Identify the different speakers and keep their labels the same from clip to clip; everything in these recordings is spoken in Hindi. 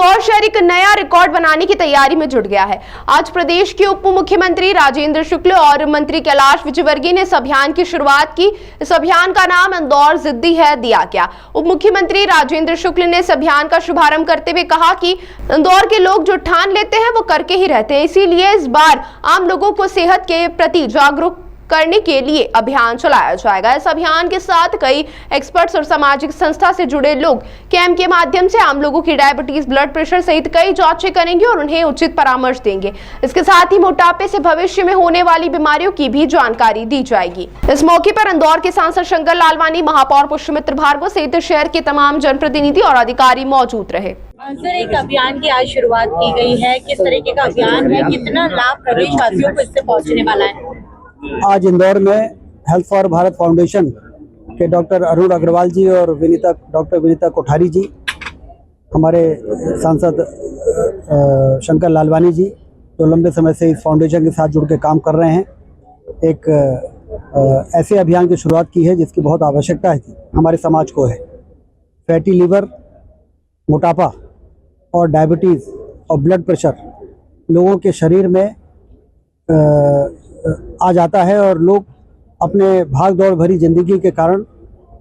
Speaker 1: इंदौर शहर एक नया रिकॉर्ड बनाने की तैयारी में जुट गया है। आज प्रदेश के उप मुख्यमंत्री राजेंद्र शुक्ल और मंत्री कैलाश विजयवर्गीय ने इस अभियान की शुरुआत की। इस अभियान का नाम इंदौर जिद्दी है दिया गया। उप मुख्यमंत्री राजेंद्र शुक्ल ने इस अभियान का शुभारंभ करते हुए कहा कि इंदौर के लोग जो ठान लेते हैं वो करके ही रहते हैं, इसीलिए इस बार आम लोगों को सेहत के प्रति जागरूक करने के लिए अभियान चलाया जाएगा। इस अभियान के साथ कई एक्सपर्ट्स और सामाजिक संस्था से जुड़े लोग कैंप के माध्यम से आम लोगों की डायबिटीज, ब्लड प्रेशर सहित कई जांचें करेंगे और उन्हें उचित परामर्श देंगे। इसके साथ ही मोटापे से भविष्य में होने वाली बीमारियों की भी जानकारी दी जाएगी। इस मौके पर इंदौर के सांसद शंकर लालवानी, महापौर पुष्यमित्र भार्गव सहित शहर के तमाम जनप्रतिनिधि और अधिकारी मौजूद रहे।
Speaker 2: सर, एक अभियान की आज शुरुआत की गई है, किस तरीके का अभियान है, कितना लाभ प्रदेशवासियों को इससे पहुंचने वाला है?
Speaker 3: आज इंदौर में हेल्थ फॉर भारत फाउंडेशन के डॉक्टर अरुण अग्रवाल जी और डॉक्टर विनीता कोठारी जी, हमारे सांसद शंकर लालवानी जी, जो लंबे समय से इस फाउंडेशन के साथ जुड़ के काम कर रहे हैं, एक ऐसे अभियान की शुरुआत की है जिसकी बहुत आवश्यकता थी हमारे समाज को है। फैटी लीवर, मोटापा और डायबिटीज़ और ब्लड प्रेशर लोगों के शरीर में आ जाता है और लोग अपने भाग दौड़ भरी ज़िंदगी के कारण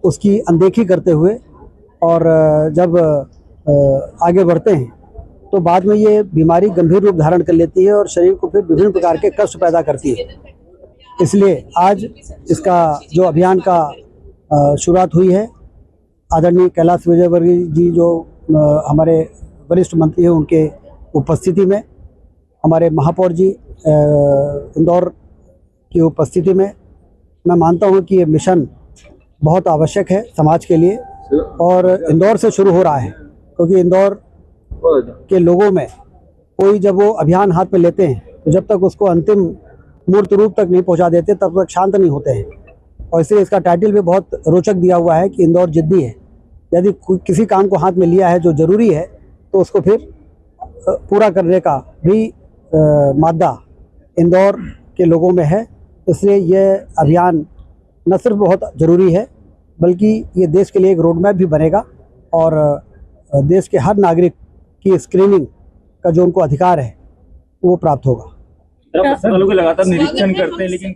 Speaker 3: उसकी अनदेखी करते हुए और जब आगे बढ़ते हैं तो बाद में ये बीमारी गंभीर रूप धारण कर लेती है और शरीर को फिर विभिन्न प्रकार के कष्ट पैदा करती है। इसलिए आज इसका जो अभियान का शुरुआत हुई है, आदरणीय कैलाश विजयवर्गीय जी जो हमारे वरिष्ठ मंत्री हैं, उनके उपस्थिति में, हमारे महापौर जी इंदौर की उपस्थिति में, मैं मानता हूं कि ये मिशन बहुत आवश्यक है समाज के लिए और इंदौर से शुरू हो रहा है, क्योंकि इंदौर के लोगों में कोई जब वो अभियान हाथ में लेते हैं तो जब तक उसको अंतिम मूर्त रूप तक नहीं पहुंचा देते तब तक शांत नहीं होते हैं। और इसलिए इसका टाइटल भी बहुत रोचक दिया हुआ है कि इंदौर जिद्दी है। यदि किसी काम को हाथ में लिया है जो ज़रूरी है तो उसको फिर पूरा करने का भी मादा इंदौर के लोगों में है। इसलिए ये अभियान न सिर्फ बहुत ज़रूरी है बल्कि ये देश के लिए एक रोड मैप भी बनेगा और देश के हर नागरिक की स्क्रीनिंग का जो उनको अधिकार है वो प्राप्त होगा।
Speaker 4: लगातार निरीक्षण करते हैं लेकिन